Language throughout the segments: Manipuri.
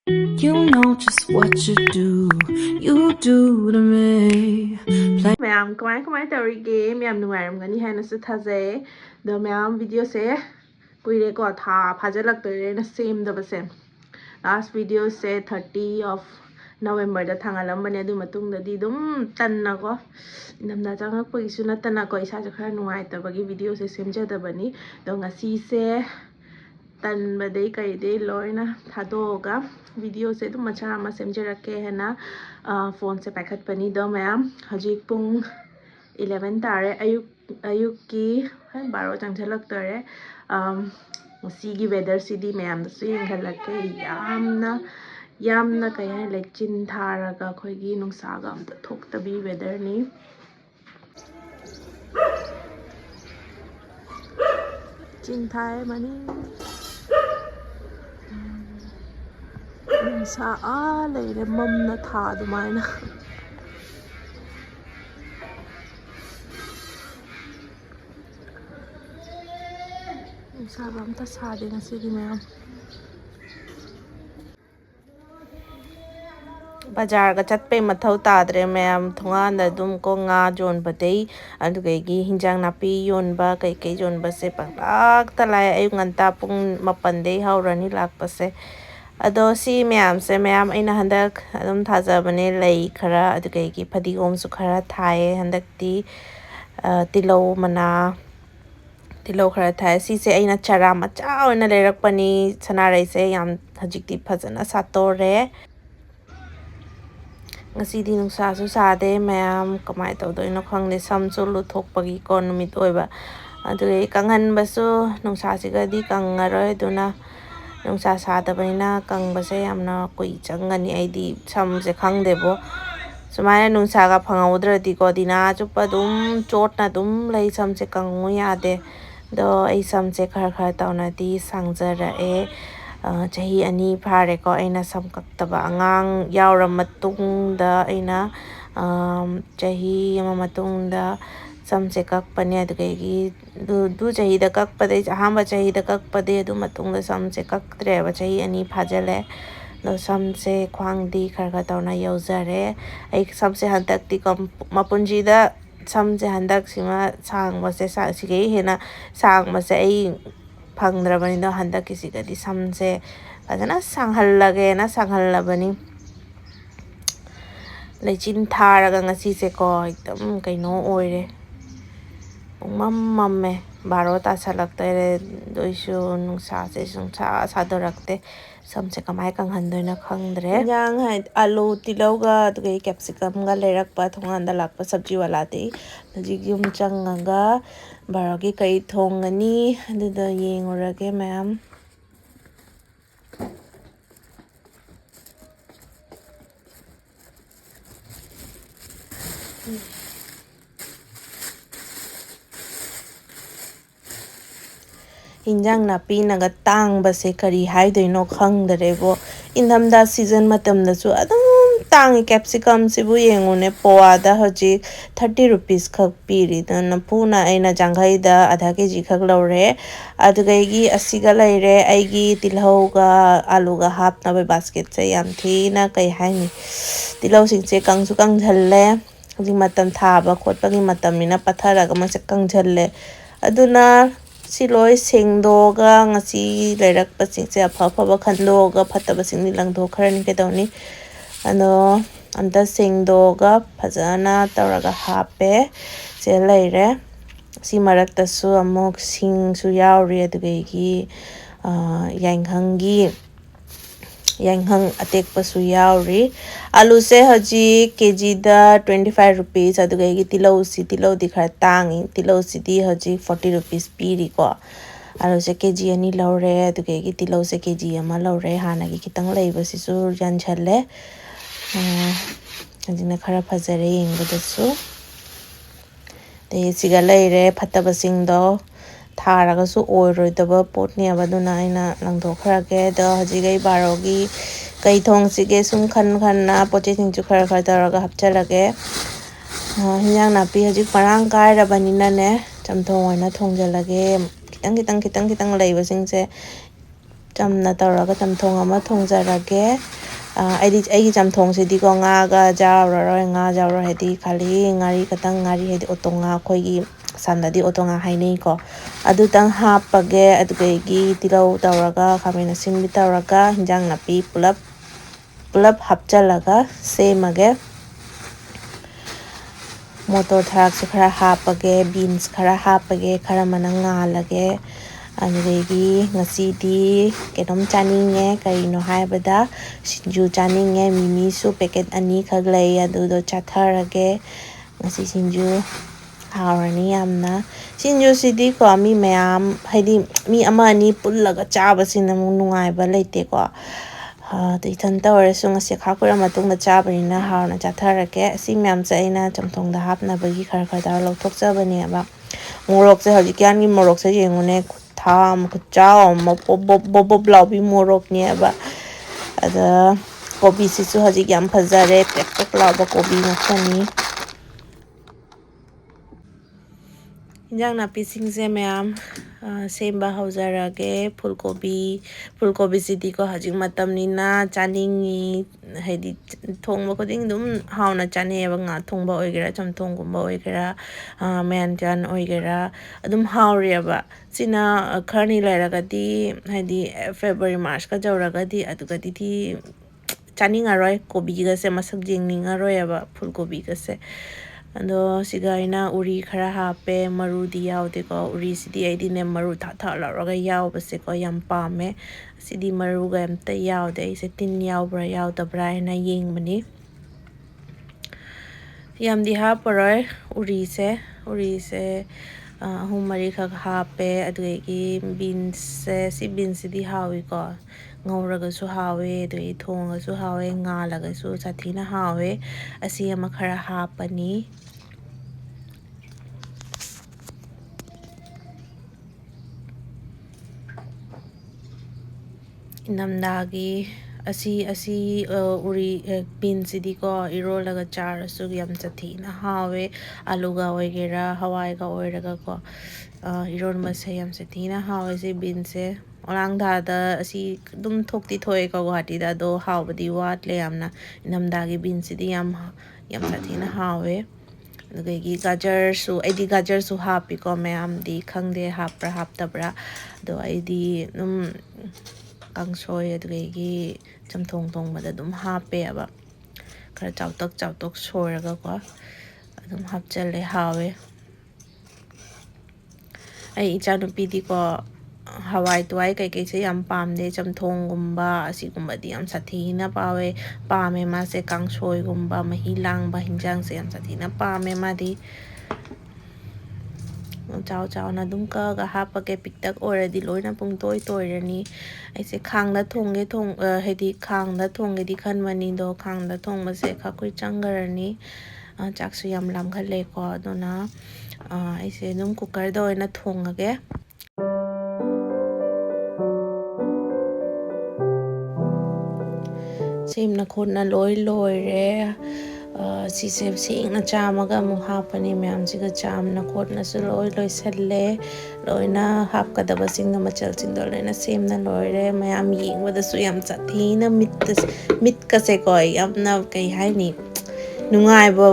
You know just what you do to me. Ma'am, come on, tawrige. Ma'am, nungaramgani haina su thajay. The ma'am video se kuire ko tha phajalak toire na same da base. Last video se 30 of November da thangalambane adu matung da di dum tanna ko namda changak pagi su natana ko isa ja khara nuai ta bagi video se semja da bani do ngasi se tan badai kai de loina thadoga video se dum macha ma semja rakke hai na phone se pakhat pani do ma'am hajik pung 11 tare ayuk ki 12 changthalak tare ngasi weather sidi ma'am da su yenghalak yamna kaya lechin tharaga khoigi nungsaga amta thoktabi weather ni chin thai mani nungsa leire mamna tha dumaina nungsa amta sade ngasidi ma'am Bajar ga chatpe mathau tadre ma'am thongan da dum ko nga jon badei adu gi hinjang napi yon ba kai jon ba se paklak talai ayu nganta pung mapan dei haurani lakpa se ado si ma'am se ma'am aina handak adum thaja bane lei khara adu gi phadigom su khara thai handak ti tilo mana tilo khara thai si se aina chara macha oina lerak pani sanarai se yam hajikti phajana satore Ngasidi nungsa su sade ma'am kamai tawdoino khangde samsu luthokpagi ko numit oiba adugai kanghan basu nungsa siga di kangaroi duna nungsa sadabaina kangbase yamna kui changani aidi samse khangdebo sumaina nungsa ga phangaudradi ko dina chupa dum chotna dum lei samse kangu yade do ai samse khar khar tawna di sangjara chahi ani phare ko aina samkaktaba angang yauram matungda aina chahi ama matungda samse kakpani adugagi du chahi da kakpade ahamba chahi da kakpade adu matungda samse kaktre ba chahi ani phajale no samse khwangdi kharga tawna yauzare ai samse hantakti kom mapunji da samse handak sima sang base sa sigei hena sang base ai phangdrabani do handa kisi gadi samse adana sanghallage na sanghalabani lechin tharaga ngasi se ko ekdam kaino oire mamme baro ta salaktere doisu nungsa se sungsa sadorakte samse kamai kang handoina khangdre yang hai alu tiloga tugai capsicum ga lerak pa thonganda lakpa sabji wala de jigum changaga barogi kai thongani aduda yengurage ma'am Hinjang napi naga tang base kari haidoino khangdarebo indamda season matamda su adum tang capsicum sibu yengune poa da hoji 30 rupees khak piri na puna aina janghai da adha kg khak lawre adugai asiga laire aigi tilhau ga alu ga hap na basket se yam thina kai haini tilhau singse kangsu kang jhalle ji matam thaba khotpagi matamina pathara ga mase kang jhalle aduna siloi sengdoga ngasi lerak pasingse aphaba khandoga phataba singni langdo kharani kedawni ano amda sengdoga phajana tawraga hape se leire si marakta su amok sing su yauri adugegi yanghang atekpa su yauri alu se haji kg da 25 rupees adugegi tilau di khara tangi tilau si di haji 40 rupees piri ko alu se kg ani laure adugegi tilau se kg ama laure hana gi kitang leiba si su yan challe ajina khara phajare yengda su de siga leire phataba singdo tharaga su oiroidaba potni abaduna aina langdokhrage da hajigai barogi kai thong sige sum khan na poche singchu khara taraga hapchalage hinjang napi haji parang kai rabanina ne chamthong oina thongjalage kitang leiba singse chamna taraga chamthong ama thongjarage ꯑꯩꯒꯤ ꯆꯝꯊꯣꯡꯁꯤꯗꯤꯀꯣ ꯉꯥꯒ ꯌꯥꯎꯔꯔꯣꯏ, ꯉꯥ ꯌꯥꯎꯔꯣꯏ ꯍꯥꯏꯗꯤ ꯈꯥꯂꯤ ꯉꯥꯔꯤ ꯈꯛꯇꯪ, ꯉꯥꯔꯤ ꯍꯥꯏꯗꯤ ꯑꯣꯇꯣ ꯉꯥ, ꯑꯩꯈꯣꯏꯒꯤ ꯁꯝꯗꯗꯤ ꯑꯣꯇꯣ ꯉꯥ ꯍꯥꯏꯅꯩꯀꯣ, ꯑꯗꯨꯇꯪ ꯍꯥꯞꯄꯒꯦ꯫ ꯑꯗꯨꯗꯒꯤ ꯇꯤꯜꯍꯧ ꯇꯧꯔꯒ, ꯈꯥꯃꯦꯟ ꯑꯁꯤꯟꯕꯤ ꯇꯧꯔꯒ, ꯍꯤꯟꯖꯥꯡ ꯅꯥꯄꯤ ꯄꯨꯂꯞ ꯍꯥꯞꯆꯜꯂꯒ ꯁꯦꯝꯃꯒꯦ꯫ ꯃꯣꯇꯣꯔ ꯊꯔꯥꯛꯁꯨ ꯈꯔ ꯍꯥꯞꯄꯒꯦ, ꯕꯤꯟꯁ ꯈꯔ ꯍꯥꯞꯄꯒꯦ, ꯈꯔ ꯑꯃꯅ ꯉꯥꯜꯂꯒꯦ꯫ ꯑꯗꯨꯗꯒꯤ ꯉꯁꯤꯗꯤ ꯀꯩꯅꯣꯝ ꯆꯥꯅꯤꯡꯉꯦ, ꯀꯔꯤꯅꯣ ꯍꯥꯏꯕꯗ ꯁꯤꯡꯖꯨ ꯆꯥꯅꯤꯡꯉꯦ꯫ ꯃꯤꯃꯤꯁꯨ ꯄꯦꯀꯦꯠ 2ꯈꯛ ꯂꯩ, ꯑꯗꯨꯗꯣ ꯆꯥꯊꯔꯒꯦ꯫ ꯉꯁꯤ ꯁꯤꯡꯖꯨ ꯍꯥꯎꯔꯅꯤ ꯌꯥꯝꯅ꯫ ꯁꯤꯡꯖꯨꯁꯤꯗꯤꯀꯣ ꯃꯤ ꯃꯌꯥꯝ ꯍꯥꯏꯗꯤ ꯃꯤ ꯑꯃ ꯑꯅꯤ ꯄꯨꯜꯂꯒ ꯆꯥꯕꯁꯤꯅ ꯑꯃꯨꯛ ꯅꯨꯡꯉꯥꯏꯕ ꯂꯩꯇꯦꯀꯣ꯫ ꯑꯗꯨ ꯏꯊꯟꯇ ꯑꯣꯏꯔꯁꯨ ꯉꯁꯤ ꯈꯥ ꯀꯨꯏꯔ ꯃꯇꯨꯡꯗ ꯆꯥꯕꯅꯤꯅ ꯍꯥꯎꯅ ꯆꯥꯊꯔꯒꯦ꯫ ꯑꯁꯤ ꯃꯌꯥꯝꯁꯦ ꯑꯩꯅ ꯆꯝꯊꯣꯡꯗ ꯍꯥꯞꯅꯕꯒꯤ ꯈꯔ ꯇꯧꯔ ꯂꯧꯊꯣꯛꯆꯕꯅꯦꯕ꯫ ꯃꯣꯔꯣꯛꯁꯦ ꯍꯧꯖꯤꯛꯀꯥꯟꯒꯤ ꯃꯣꯔꯣꯛꯁꯦ ꯌꯦꯡꯉꯨꯅꯦ, ꯈꯨꯠꯆꯥꯎ ꯑꯃ ꯕꯣꯞ ꯕꯣꯞ ꯂꯥꯎꯕꯤ ꯃꯣꯔꯣꯛꯅꯦꯕ꯫ ꯑꯗ ꯀꯣꯕꯤꯁꯤꯁꯨ ꯍꯧꯖꯤꯛ ꯌꯥꯝ ꯐꯖꯔꯦ, ꯄꯦꯛ ꯄꯦꯛ ꯂꯥꯎꯕ ꯀꯣꯕꯤ ꯉꯥꯛꯇꯅꯤ꯫ ꯏꯟꯖꯥꯡ ꯅꯥꯄꯤꯁꯤꯡꯁꯦ ꯃꯌꯥꯝ ꯁꯦꯝꯕ ꯍꯧꯖꯔꯒꯦ꯫ ꯐꯨꯜꯀꯣꯕꯤꯁꯤꯗꯤꯀꯣ ꯍꯧꯖꯤꯛ ꯃꯇꯝꯅꯤꯅ ꯆꯥꯅꯤꯡꯉꯤ, ꯍꯥꯏꯗꯤ ꯊꯣꯡꯕ ꯈꯨꯗꯤꯡ ꯑꯗꯨꯝ ꯍꯥꯎꯅ ꯆꯥꯅꯩꯑꯕ꯫ ꯉꯥ ꯊꯣꯡꯕ ꯑꯣꯏꯒꯦꯔꯥ, ꯆꯝꯊꯣꯡꯒꯨꯝꯕ ꯑꯣꯏꯒꯦꯔꯥ, ꯃꯌꯥꯟ-ꯇꯨꯌꯥꯟ ꯑꯣꯏꯒꯦꯔꯥ, ꯑꯗꯨꯝ ꯍꯥꯎꯔꯦꯕ꯫ ꯁꯤꯅ ꯈꯔꯅꯤ ꯂꯩꯔꯒꯗꯤ, ꯍꯥꯏꯗꯤ ꯐꯦꯕ꯭ꯔꯨꯋꯥꯔꯤ ꯃꯥꯔꯆꯀ ꯌꯧꯔꯒꯗꯤ ꯑꯗꯨꯒꯗꯤ ꯆꯥꯅꯤꯡꯉꯔꯣꯏ, ꯀꯣꯕꯤꯒꯁꯦ ꯃꯁꯛ ꯌꯦꯡꯅꯤꯡꯉꯔꯣꯏꯕ, ꯐꯨꯜ ꯀꯣꯕꯤꯒꯁꯦ꯫ ꯑꯗꯣ ꯁꯤꯒ ꯑꯩꯅ ꯎꯔꯤ ꯈꯔ ꯍꯥꯞꯄꯦ, ꯃꯔꯨꯗꯤ ꯌꯥꯎꯗꯦꯀꯣ꯫ ꯎꯔꯤꯁꯤꯗꯤ ꯑꯩꯗꯤꯅꯦ ꯃꯔꯨ ꯊꯥ ꯂꯧꯔꯒ ꯌꯥꯎꯕꯁꯦꯀꯣ ꯌꯥꯝ ꯄꯥꯝꯃꯦ꯫ ꯑꯁꯤꯗꯤ ꯃꯔꯨꯒ ꯑꯝꯇ ꯌꯥꯎꯗꯦ꯫ ꯑꯩꯁꯦ ꯇꯤꯟ ꯌꯥꯎꯕ꯭ꯔꯥ ꯌꯥꯎꯗꯕ꯭ꯔꯥ ꯍꯥꯏꯅ ꯌꯦꯡꯕꯅꯤ꯫ ꯌꯥꯝꯗꯤ ꯍꯥꯞꯄꯔꯣꯏ ꯎꯔꯤꯁꯦ 3-4ꯈꯛ ꯍꯥꯞꯄꯦ꯫ ꯑꯗꯨꯗꯒꯤ ꯕꯤꯟꯁꯁꯦ, ꯁꯤ ꯕꯤꯟꯁꯁꯤꯗꯤ ꯍꯥꯎꯋꯤꯀꯣ, ꯉꯧꯔꯒꯁꯨ ꯍꯥꯎꯋꯦ, ꯑꯗꯨꯗꯒꯤ ꯊꯣꯡꯉꯒꯁꯨ ꯍꯥꯎꯋꯦ, ꯉꯥꯜꯂꯒꯁꯨ ꯁꯥꯊꯤꯅ ꯍꯥꯎꯋꯦ꯫ ꯑꯁꯤ ꯑꯃ ꯈꯔ ꯍꯥꯞꯄꯅꯤ꯫ ꯏꯪꯊꯝꯊꯥꯒꯤ ꯕꯤꯟꯁꯤꯗꯤꯀꯣ ꯏꯔꯣꯜꯂꯒ ꯆꯥꯔꯁꯨ ꯌꯥꯝ ꯁꯥꯊꯤꯅ ꯍꯥꯎꯋꯦ꯫ ꯑꯂꯨꯒ ꯑꯣꯏꯒꯦꯔꯥ, ꯍꯋꯥꯏꯒ ꯑꯣꯏꯔꯒꯀꯣ, ꯏꯔꯣꯟꯕꯁꯦ ꯌꯥꯝ ꯁꯥꯊꯤꯅ ꯍꯥꯎꯋꯦ ꯁꯤ ꯕꯤꯟꯁꯁꯦ꯫ ꯈꯣꯂꯥꯡꯊꯥꯗ ꯑꯁꯤ ꯑꯗꯨꯝ ꯊꯣꯛꯑꯦꯀꯣ ꯒꯨꯍꯥꯇꯤꯗ, ꯑꯗꯣ ꯍꯥꯎꯕꯗꯤ ꯋꯥꯠꯂꯦ ꯌꯥꯝꯅ꯫ ꯏꯪꯊꯝꯊꯥꯒꯤ ꯕꯤꯟꯁꯁꯤꯗꯤ ꯌꯥꯝ ꯁꯥꯊꯤꯅ ꯍꯥꯎꯋꯦ꯫ ꯑꯗꯨꯗꯒꯤ ꯑꯩꯗꯤ ꯒꯥꯖꯔꯁꯨ ꯍꯥꯞꯄꯤꯀꯣ, ꯃꯌꯥꯝꯗꯤ ꯈꯪꯗꯦ ꯍꯥꯞꯄ꯭ꯔꯥ ꯍꯥꯞꯇꯕ꯭ꯔꯥ, ꯑꯗꯣ ꯑꯩꯗꯤ ꯑꯗꯨꯝ ꯀꯥꯡꯁꯣꯏ ꯑꯗꯨꯗꯒꯤ ꯆꯝꯊꯣꯡ ꯊꯣꯡꯕꯗ ꯑꯗꯨꯝ ꯍꯥꯞꯄꯦꯕ꯫ ꯈꯔ ꯆꯥꯎꯇꯛ ꯁꯣꯏꯔꯒꯀꯣ ꯑꯗꯨꯝ ꯍꯥꯞꯆꯜꯂꯦ, ꯍꯥꯎꯋꯦ꯫ ꯑꯩ ꯏꯆꯥꯅꯨꯄꯤꯗꯤꯀꯣ ꯍꯋꯥꯏ ꯀꯩꯀꯩꯁꯦ ꯌꯥꯝ ꯄꯥꯝꯗꯦ, ꯆꯝꯊꯣꯡꯒꯨꯝꯕ ꯑꯁꯤꯒꯨꯝꯕꯗꯤ ꯌꯥꯝ ꯁꯥꯊꯤꯅ ꯄꯥꯝꯃꯦ ꯃꯥꯁꯦ꯫ ꯀꯥꯡꯁꯣꯏꯒꯨꯝꯕ, ꯃꯍꯤ ꯂꯥꯡꯕ ꯍꯤꯟꯖꯥꯡꯁꯦ ꯌꯥꯝ ꯁꯥꯊꯤꯅ ꯄꯥꯝꯃꯦ ꯃꯥꯗꯤ꯫ ꯆꯥꯎꯅ ꯑꯗꯨꯝ ꯀꯛꯑꯒ ꯍꯥꯞꯄꯒꯦ꯫ ꯄꯤꯛꯇꯛ ꯑꯣꯏꯔꯗꯤ ꯂꯣꯏꯅ ꯄꯨꯡꯇꯣꯏ ꯇꯣꯏꯔꯅꯤ꯫ ꯑꯩꯁꯦ ꯈꯥꯡꯗ ꯊꯣꯡꯒꯦꯗꯤ ꯈꯟꯕꯅꯤ, ꯑꯗꯣ ꯈꯥꯡꯗ ꯊꯣꯡꯕꯁꯦ ꯈꯔ ꯆꯪꯈ꯭ꯔꯅꯤ꯫ ꯆꯥꯛꯁꯨ ꯌꯥꯝ ꯂꯥꯝꯈꯠꯂꯦꯀꯣ, ꯑꯗꯨꯅ ꯑꯩꯁꯦ ꯑꯗꯨꯝ ꯀꯨꯀꯔꯗ ꯑꯣꯏꯅ ꯊꯣꯡꯉꯒꯦ꯫ ꯁꯦꯝꯅ ꯈꯣꯠꯅ ꯂꯣꯏ ꯂꯣꯏꯔꯦ꯫ ꯁꯤꯁꯦ ꯁꯦꯡꯅ ꯆꯥꯝꯃꯒ ꯑꯃꯨꯛ ꯍꯥꯞꯄꯅꯤ꯫ ꯃꯌꯥꯝꯁꯤꯒ ꯆꯥꯝꯅ ꯈꯣꯠꯅꯁꯨ ꯂꯣꯏꯁꯜꯂꯦ꯫ ꯂꯣꯏꯅ ꯍꯥꯞꯀꯗꯕꯁꯤꯡꯗꯣ, ꯃꯆꯜꯁꯤꯡꯗꯣ ꯂꯣꯏꯅ ꯁꯦꯝꯅ ꯂꯣꯏꯔꯦ꯫ ꯃꯌꯥꯝ ꯌꯦꯡꯕꯗꯁꯨ ꯌꯥꯝ ꯁꯥꯊꯤꯅ ꯃꯤꯠꯀꯁꯦꯀꯣ ꯌꯥꯝꯅ ꯀꯩ ꯍꯥꯏꯅꯤ, ꯅꯨꯡꯉꯥꯏꯕ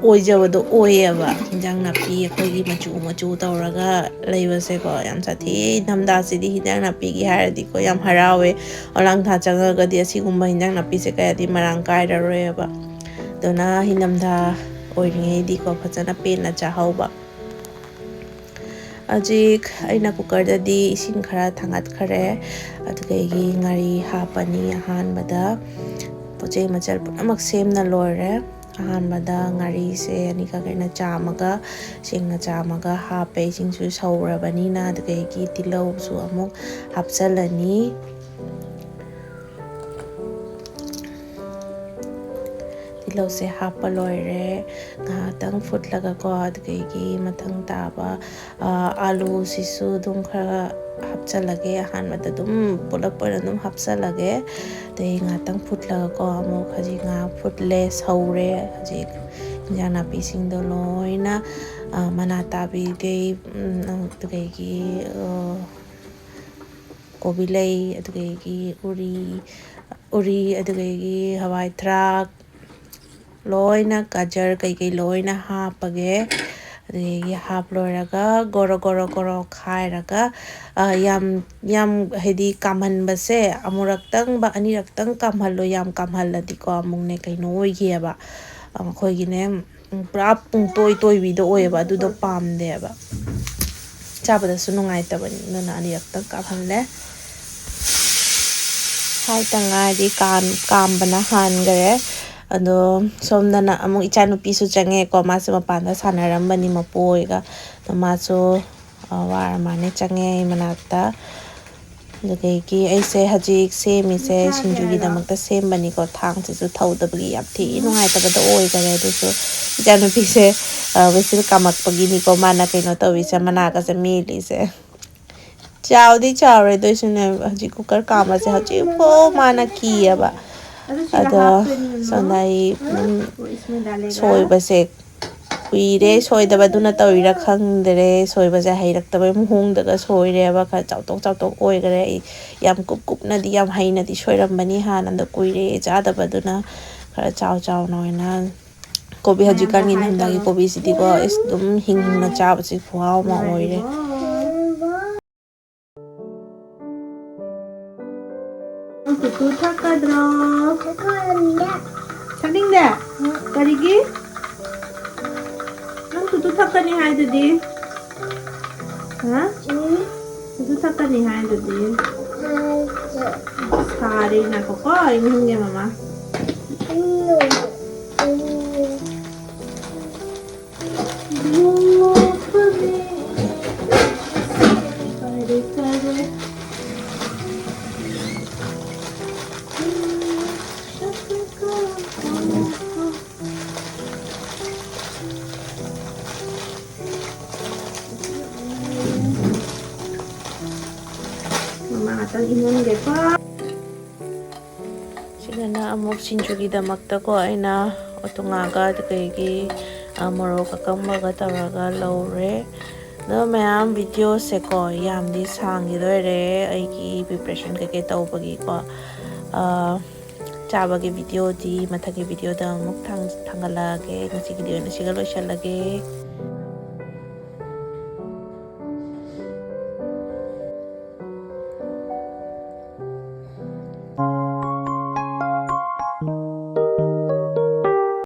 ꯑꯣꯏꯖꯕꯗꯣ ꯑꯣꯏꯌꯦꯕ꯫ ꯍꯤꯟꯖꯥꯡ ꯅꯥꯄꯤ ꯑꯩꯈꯣꯏꯒꯤ ꯃꯆꯨ ꯇꯧꯔꯒ ꯂꯩꯕꯁꯦꯀꯣ ꯌꯥꯝ ꯁꯥꯊꯤ꯫ ꯏꯪꯊꯝꯊꯥꯁꯤꯗꯤ ꯍꯤꯟꯖꯥꯡ ꯅꯥꯄꯤꯒꯤ ꯍꯥꯏꯔꯗꯤꯀꯣ ꯌꯥꯝ ꯍꯔꯥꯎꯋꯦ꯫ ꯈꯣꯂꯥꯡꯊꯥ ꯆꯪꯉꯒꯗꯤ ꯑꯁꯤꯒꯨꯝꯕ ꯍꯤꯟꯖꯥꯡ ꯅꯥꯄꯤꯁꯦ ꯀꯌꯥꯗꯤ ꯃꯔꯥꯡ ꯀꯥꯏꯔꯔꯣꯏꯕ꯫ ꯑꯗꯨꯅ ꯏꯪꯊꯝꯊꯥ ꯑꯣꯏꯔꯤꯉꯩꯗꯤꯀꯣ ꯐꯖꯅ ꯄꯦꯟꯅ ꯆꯥꯍꯧꯕ꯫ ꯍꯧꯖꯤꯛ ꯑꯩꯅ ꯀꯨꯀꯔꯗꯗꯤ ꯏꯁꯤꯡ ꯈꯔ ꯊꯥꯡꯒꯠꯈ꯭ꯔꯦ꯫ ꯑꯗꯨꯗꯒꯤ ꯉꯥꯔꯤ ꯍꯥꯞꯄꯅꯤ꯫ ꯑꯍꯥꯟꯕꯗ ꯄꯣꯠꯆꯩ ꯃꯆꯜ ꯄꯨꯝꯅꯃꯛ ꯁꯦꯝꯅ ꯂꯣꯏꯔꯦ꯫ ꯑꯍꯥꯟꯕꯗ ꯉꯥꯔꯤꯁꯦ 2ꯈꯛ ꯑꯩꯅ ꯁꯦꯡꯅ ꯆꯥꯝꯃꯒ ꯍꯥꯞꯄꯦ, ꯏꯁꯤꯡꯁꯨ ꯁꯧꯔꯕꯅꯤꯅ꯫ ꯑꯗꯨꯗꯒꯤ ꯇꯤꯜꯍꯧꯁꯨ ꯑꯃꯨꯛ ꯍꯥꯞꯆꯜꯂꯅꯤ꯫ ꯇꯤꯜꯍꯧꯁꯦ ꯍꯥꯞꯄ ꯂꯣꯏꯔꯦ, ꯉꯥꯏꯍꯥꯛꯇꯪ ꯐꯨꯠꯂꯒꯀꯣ, ꯑꯗꯨꯗꯒꯤ ꯃꯊꯪ ꯇꯥꯕ ꯑꯥꯂꯨꯁꯤꯁꯨ ꯑꯗꯨꯝ ꯈꯔ ꯍꯥꯞꯆꯜꯂꯒꯦ꯫ ꯑꯍꯥꯟꯕꯗ ꯑꯗꯨꯝ ꯄꯨꯂꯞ ꯑꯣꯏꯅ ꯑꯗꯨꯝ ꯍꯥꯞꯆꯜꯂꯒꯦ꯫ ꯑꯗꯩ ꯉꯥꯏꯍꯥꯛꯇꯪ ꯐꯨꯠꯂꯒꯀꯣ, ꯑꯃꯨꯛ ꯍꯧꯖꯤꯛ ꯉꯥꯏꯍꯥꯛ ꯐꯨꯠꯂꯦ, ꯁꯧꯔꯦ꯫ ꯍꯧꯖꯤꯛ ꯏꯟꯖꯥꯡ ꯅꯥꯄꯤꯁꯤꯡꯗꯣ ꯂꯣꯏꯅ ꯃꯅꯥ ꯇꯥꯕꯤꯈꯩ, ꯑꯗꯨꯗꯒꯤ ꯀꯣꯕꯤ ꯂꯩ, ꯑꯗꯨꯗꯒꯤ ꯎꯔꯤ, uri adugagi hawai thrak loina gajar kai loina hapage adugagi hap loiraga goro khairaga yam hedi kamhan base amuraktang ba aniraktang kamhallo yam kamhalladi ko amungne kaino oigeba akhogine pura pungtoi bido oeba adudo pamdeba chabada su nungaitaba nuna aniraktang kamhalle hai tangadi kambana hangare ado somdana amuk ichanupi su change ko masu mapanda sanarambani mapoiga masu waramane change manata adugagi aise hajik semise sinjugi damakta sembani ko thang se su thaudabagi yam thi nungaitabada oigare adusu ichanupi se wesil kamakpagi ni ko mana kaino tawise manaka se mili se Chowdi chowre do sune haji cooker kama se haji po mana kiyaba ada sonai soy base kuire soy da baduna tawira khangdere soy base hairak tabai muhung daga soy re ba kha chautok oi gare yam kup na di yam haina di soiram bani hanan da kuire ja da baduna khara chaw noina kobi haji kan in hunda ki kobi sidi ko is dum hing na cha basi fuaw ma oi re Tutu thakadro thakningde karigi nang tutu thakani haidudi ha tutu thakani haidudi sari na ko imhunge mama Sigana amuk sinjugi damakta ko aina otungaga dikegi morok akamba taraga laure no mayam video se ko yamdi sangi dore aiki preparation kake tawbagi ko chabagi video di mathagi video da amuk thangalage ngasi video na sigalo shalage